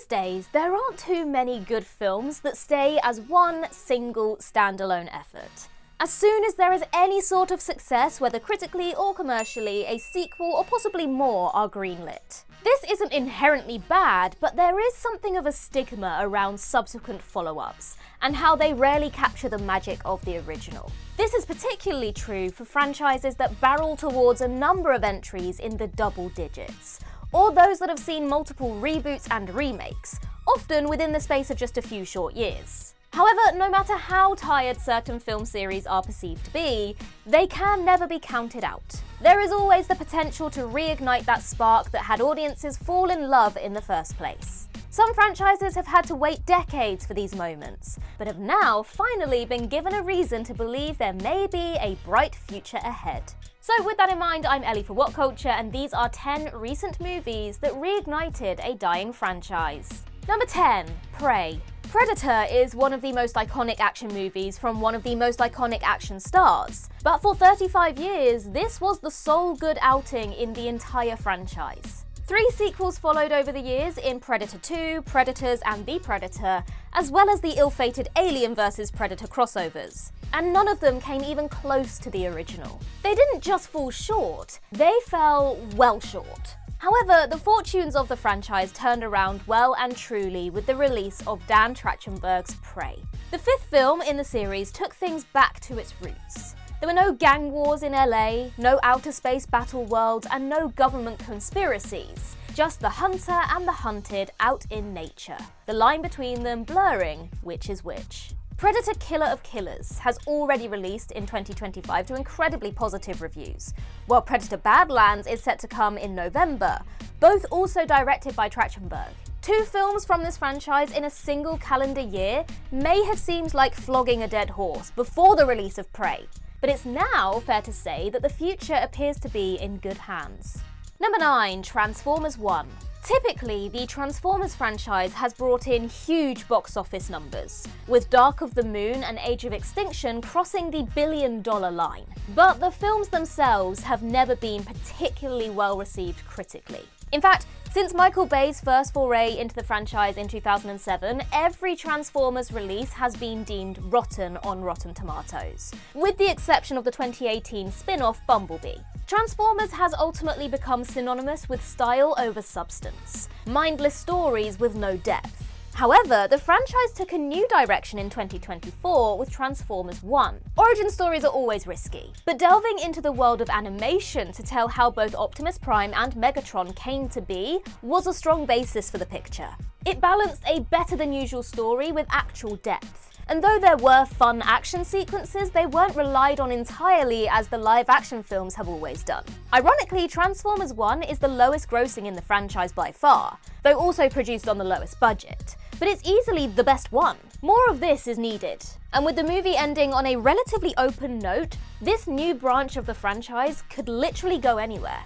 days, there aren't too many good films that stay as one single standalone effort. As soon as there is any sort of success, whether critically or commercially, a sequel or possibly more are greenlit. This isn't inherently bad, but there is something of a stigma around subsequent follow-ups, and how they rarely capture the magic of the original. This is particularly true for franchises that barrel towards a number of entries in the double digits, or those that have seen multiple reboots and remakes, often within the space of just a few short years. However, no matter how tired certain film series are perceived to be, they can never be counted out. There is always the potential to reignite that spark that had audiences fall in love in the first place. Some franchises have had to wait decades for these moments, but have now finally been given a reason to believe there may be a bright future ahead. So with that in mind, I'm Ellie for What Culture, and these are 10 recent movies that reignited a dying franchise. Number 10, Prey. Predator is one of the most iconic action movies from one of the most iconic action stars, but for 35 years, this was the sole good outing in the entire franchise. 3 sequels followed over the years in Predator 2, Predators and The Predator, as well as the ill-fated Alien vs Predator crossovers, and none of them came even close to the original. They didn't just fall short, they fell well short. However, the fortunes of the franchise turned around well and truly with the release of Dan Trachtenberg's Prey. The 5th film in the series took things back to its roots. There were no gang wars in LA, no outer space battle worlds, and no government conspiracies. Just the hunter and the hunted out in nature, the line between them blurring which is which. Predator Killer of Killers has already released in 2025 to incredibly positive reviews, while Predator Badlands is set to come in November, both also directed by Trachtenberg. 2 films from this franchise in a single calendar year may have seemed like flogging a dead horse before the release of Prey, but it's now fair to say that the future appears to be in good hands. Number 9, Transformers 1. Typically, the Transformers franchise has brought in huge box office numbers, with Dark of the Moon and Age of Extinction crossing the billion-dollar line. But the films themselves have never been particularly well received critically. In fact, since Michael Bay's first foray into the franchise in 2007, every Transformers release has been deemed rotten on Rotten Tomatoes, with the exception of the 2018 spin-off Bumblebee. Transformers has ultimately become synonymous with style over substance, mindless stories with no depth. However, the franchise took a new direction in 2024 with Transformers 1. Origin stories are always risky, but delving into the world of animation to tell how both Optimus Prime and Megatron came to be was a strong basis for the picture. It balanced a better-than-usual story with actual depth. And though there were fun action sequences, they weren't relied on entirely as the live-action films have always done. Ironically, Transformers 1 is the lowest grossing in the franchise by far, though also produced on the lowest budget. But it's easily the best one. More of this is needed. And with the movie ending on a relatively open note, this new branch of the franchise could literally go anywhere.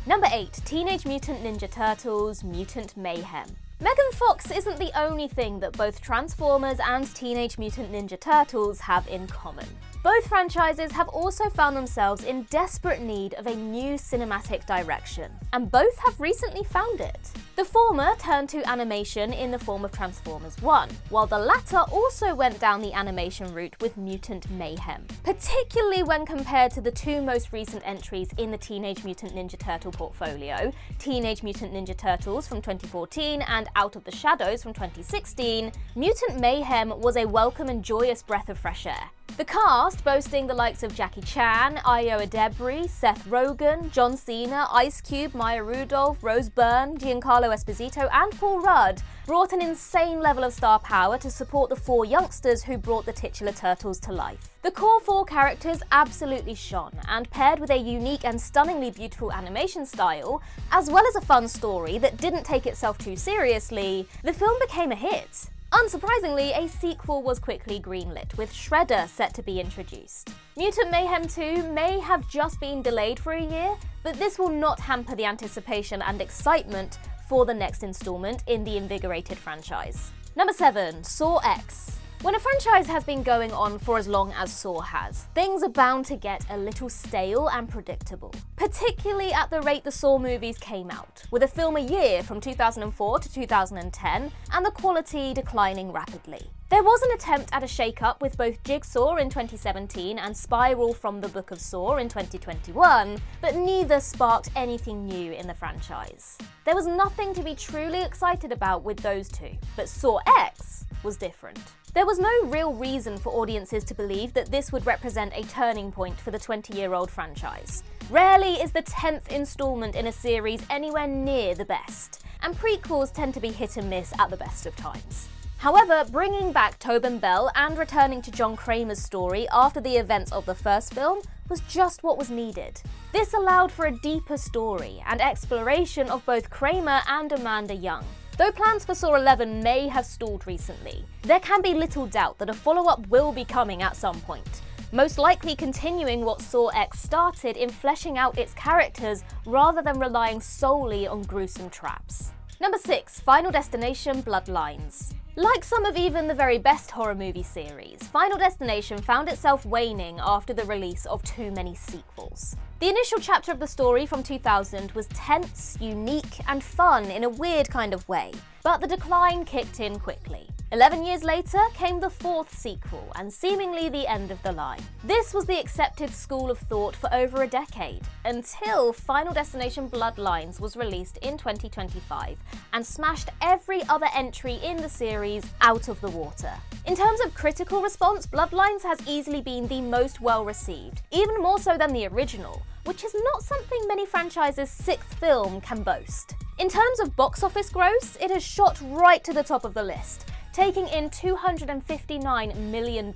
Number 8, Teenage Mutant Ninja Turtles: Mutant Mayhem. Megan Fox isn't the only thing that both Transformers and Teenage Mutant Ninja Turtles have in common. Both franchises have also found themselves in desperate need of a new cinematic direction, and both have recently found it. The former turned to animation in the form of Transformers 1, while the latter also went down the animation route with Mutant Mayhem, particularly when compared to the 2 most recent entries in the Teenage Mutant Ninja Turtle portfolio, Teenage Mutant Ninja Turtles from 2014 and Out of the Shadows from 2016, Mutant Mayhem was a welcome and joyous breath of fresh air. The cast, boasting the likes of Jackie Chan, Ayo Edebiri, Seth Rogen, John Cena, Ice Cube, Maya Rudolph, Rose Byrne, Giancarlo Esposito, and Paul Rudd, brought an insane level of star power to support the 4 youngsters who brought the titular turtles to life. The core 4 characters absolutely shone, and paired with a unique and stunningly beautiful animation style, as well as a fun story that didn't take itself too seriously, the film became a hit. Unsurprisingly, a sequel was quickly greenlit, with Shredder set to be introduced. Mutant Mayhem 2 may have just been delayed for a year, but this will not hamper the anticipation and excitement for the next installment in the invigorated franchise. Number 7, Saw X. When a franchise has been going on for as long as Saw has, things are bound to get a little stale and predictable, particularly at the rate the Saw movies came out, with a film a year from 2004 to 2010, and the quality declining rapidly. There was an attempt at a shake-up with both Jigsaw in 2017 and Spiral from the Book of Saw in 2021, but neither sparked anything new in the franchise. There was nothing to be truly excited about with those two, but Saw X was different. There was no real reason for audiences to believe that this would represent a turning point for the 20-year-old franchise. Rarely is the 10th installment in a series anywhere near the best, and prequels tend to be hit and miss at the best of times. However, bringing back Tobin Bell and returning to John Kramer's story after the events of the first film was just what was needed. This allowed for a deeper story and exploration of both Kramer and Amanda Young. Though plans for Saw 11 may have stalled recently, there can be little doubt that a follow-up will be coming at some point, most likely continuing what Saw X started in fleshing out its characters rather than relying solely on gruesome traps. Number 6. Final Destination Bloodlines. Like some of even the very best horror movie series, Final Destination found itself waning after the release of too many sequels. The initial chapter of the story from 2000 was tense, unique, and fun in a weird kind of way, but the decline kicked in quickly. 11 years later came the 4th sequel, and seemingly the end of the line. This was the accepted school of thought for over a decade, until Final Destination Bloodlines was released in 2025, and smashed every other entry in the series out of the water. In terms of critical response, Bloodlines has easily been the most well-received, even more so than the original, which is not something many franchises' 6th film can boast. In terms of box office gross, it has shot right to the top of the list, taking in $259 million,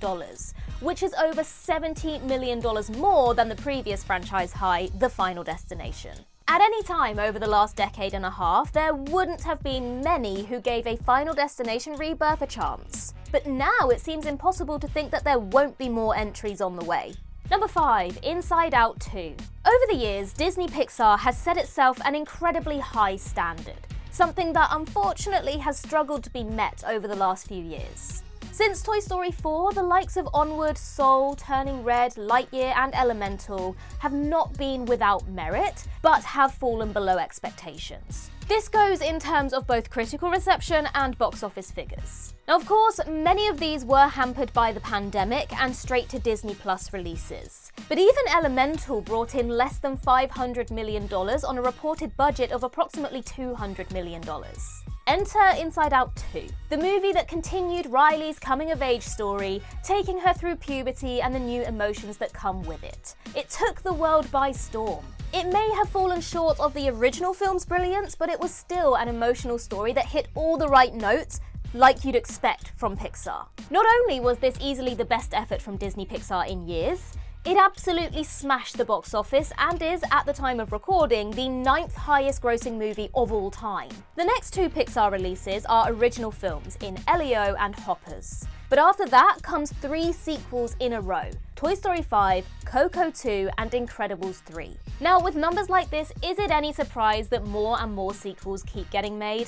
which is over $70 million more than the previous franchise high, The Final Destination. At any time over the last decade and a half, there wouldn't have been many who gave a Final Destination rebirth a chance. But now it seems impossible to think that there won't be more entries on the way. Number 5. Inside Out 2. Over the years, Disney Pixar has set itself an incredibly high standard, something that unfortunately has struggled to be met over the last few years. Since Toy Story 4, the likes of Onward, Soul, Turning Red, Lightyear and Elemental have not been without merit, but have fallen below expectations. This goes in terms of both critical reception and box office figures. Now, of course, many of these were hampered by the pandemic and straight to Disney Plus releases. But even Elemental brought in less than $500 million on a reported budget of approximately $200 million. Enter Inside Out 2, the movie that continued Riley's coming-of-age story, taking her through puberty and the new emotions that come with it. It took the world by storm. It may have fallen short of the original film's brilliance, but it was still an emotional story that hit all the right notes, like you'd expect from Pixar. Not only was this easily the best effort from Disney Pixar in years, it absolutely smashed the box office and is, at the time of recording, the 9th highest grossing movie of all time. The next 2 Pixar releases are original films in Elio and Hoppers. But after that comes 3 sequels in a row: Toy Story 5, Coco 2 and Incredibles 3. Now, with numbers like this, is it any surprise that more and more sequels keep getting made?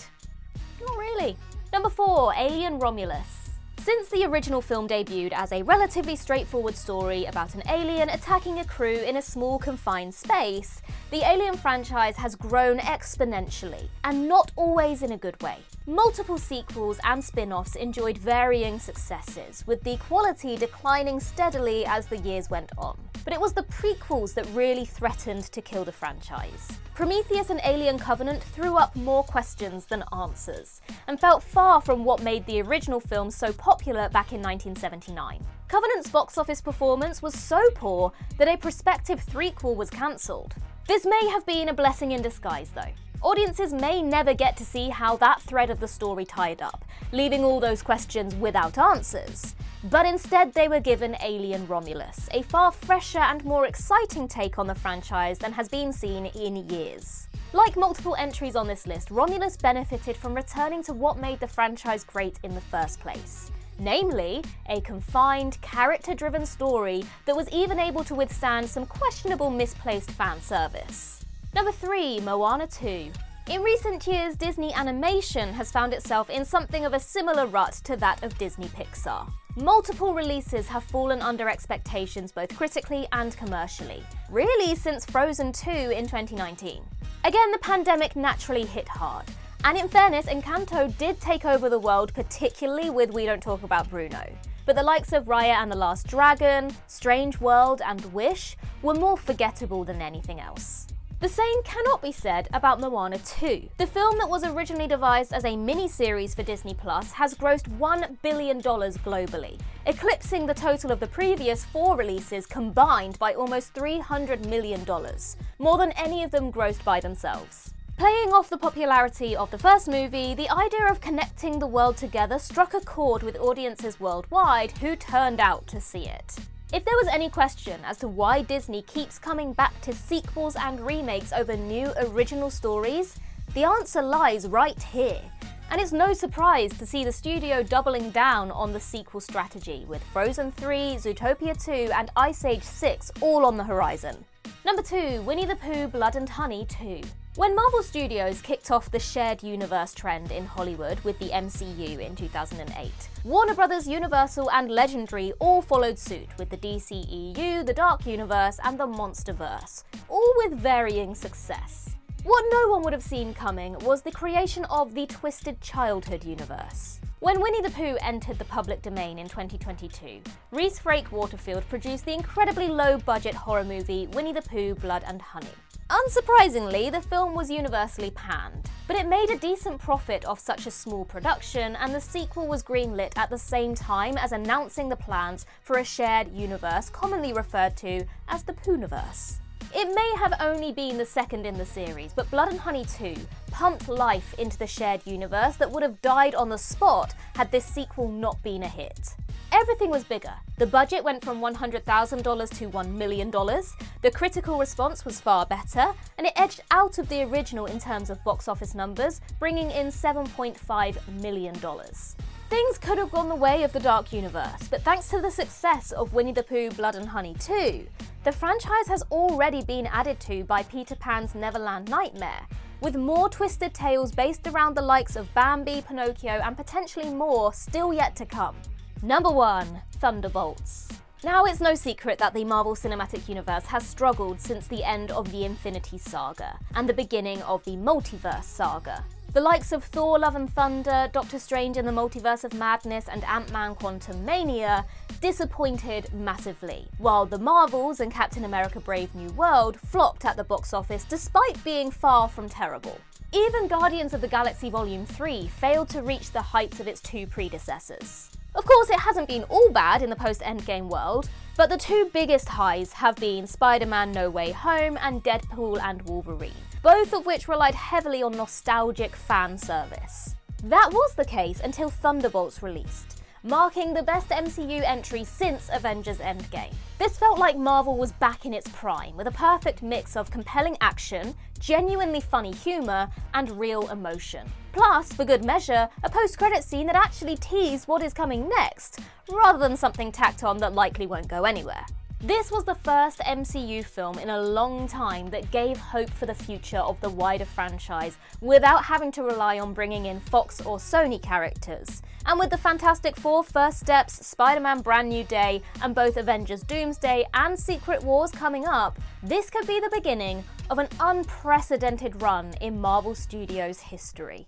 Not really. Number 4. Alien Romulus. Since the original film debuted as a relatively straightforward story about an alien attacking a crew in a small confined space, the Alien franchise has grown exponentially, and not always in a good way. Multiple sequels and spin-offs enjoyed varying successes, with the quality declining steadily as the years went on. But it was the prequels that really threatened to kill the franchise. Prometheus and Alien Covenant threw up more questions than answers, and felt far from what made the original film so popular back in 1979. Covenant's box office performance was so poor that a prospective threequel was cancelled. This may have been a blessing in disguise though. Audiences may never get to see how that thread of the story tied up, leaving all those questions without answers. But instead they were given Alien Romulus, a far fresher and more exciting take on the franchise than has been seen in years. Like multiple entries on this list, Romulus benefited from returning to what made the franchise great in the first place. Namely, a confined, character-driven story that was even able to withstand some questionable misplaced fan service. Number 3. Moana II. In recent years, Disney Animation has found itself in something of a similar rut to that of Disney Pixar. Multiple releases have fallen under expectations both critically and commercially, really since Frozen 2 in 2019. Again, the pandemic naturally hit hard, and in fairness, Encanto did take over the world, particularly with We Don't Talk About Bruno. But the likes of Raya and the Last Dragon, Strange World, and Wish were more forgettable than anything else. The same cannot be said about Moana 2. The film that was originally devised as a mini-series for Disney Plus has grossed $1 billion globally, eclipsing the total of the previous 4 releases combined by almost $300 million, more than any of them grossed by themselves. Playing off the popularity of the first movie, the idea of connecting the world together struck a chord with audiences worldwide who turned out to see it. If there was any question as to why Disney keeps coming back to sequels and remakes over new original stories, the answer lies right here. And it's no surprise to see the studio doubling down on the sequel strategy, with Frozen 3, Zootopia 2 and Ice Age 6 all on the horizon. Number 2, Winnie the Pooh, Blood and Honey 2. When Marvel Studios kicked off the shared universe trend in Hollywood with the MCU in 2008, Warner Bros., Universal and Legendary all followed suit with the DCEU, the Dark Universe and the Monsterverse, all with varying success. What no one would have seen coming was the creation of the Twisted Childhood universe. When Winnie the Pooh entered the public domain in 2022, Rhys Frake Waterfield produced the incredibly low-budget horror movie Winnie the Pooh, Blood and Honey. Unsurprisingly, the film was universally panned, but it made a decent profit off such a small production, and the sequel was greenlit at the same time as announcing the plans for a shared universe commonly referred to as the Poohniverse. It may have only been the second in the series, but Blood and Honey 2 pumped life into the shared universe that would have died on the spot had this sequel not been a hit. Everything was bigger. The budget went from $100,000 to $1 million, the critical response was far better, and it edged out of the original in terms of box office numbers, bringing in $7.5 million. Things could have gone the way of the Dark Universe, but thanks to the success of Winnie the Pooh, Blood and Honey 2, the franchise has already been added to by Peter Pan's Neverland Nightmare, with more twisted tales based around the likes of Bambi, Pinocchio, and potentially more still yet to come. Number 1, Thunderbolts. Now, it's no secret that the Marvel Cinematic Universe has struggled since the end of the Infinity Saga and the beginning of the Multiverse Saga. The likes of Thor Love and Thunder, Doctor Strange in the Multiverse of Madness and Ant-Man Quantumania disappointed massively, while The Marvels and Captain America Brave New World flopped at the box office despite being far from terrible. Even Guardians of the Galaxy Volume 3 failed to reach the heights of its 2 predecessors. Of course, it hasn't been all bad in the post-Endgame world, but the 2 biggest highs have been Spider-Man No Way Home and Deadpool and Wolverine, both of which relied heavily on nostalgic fan service. That was the case until Thunderbolts released, marking the best MCU entry since Avengers Endgame. This felt like Marvel was back in its prime, with a perfect mix of compelling action, genuinely funny humour, and real emotion. Plus, for good measure, a post-credits scene that actually teased what is coming next, rather than something tacked on that likely won't go anywhere. This was the first MCU film in a long time that gave hope for the future of the wider franchise without having to rely on bringing in Fox or Sony characters. And with the Fantastic Four First Steps, Spider-Man Brand New Day, and both Avengers Doomsday and Secret Wars coming up, this could be the beginning of an unprecedented run in Marvel Studios history.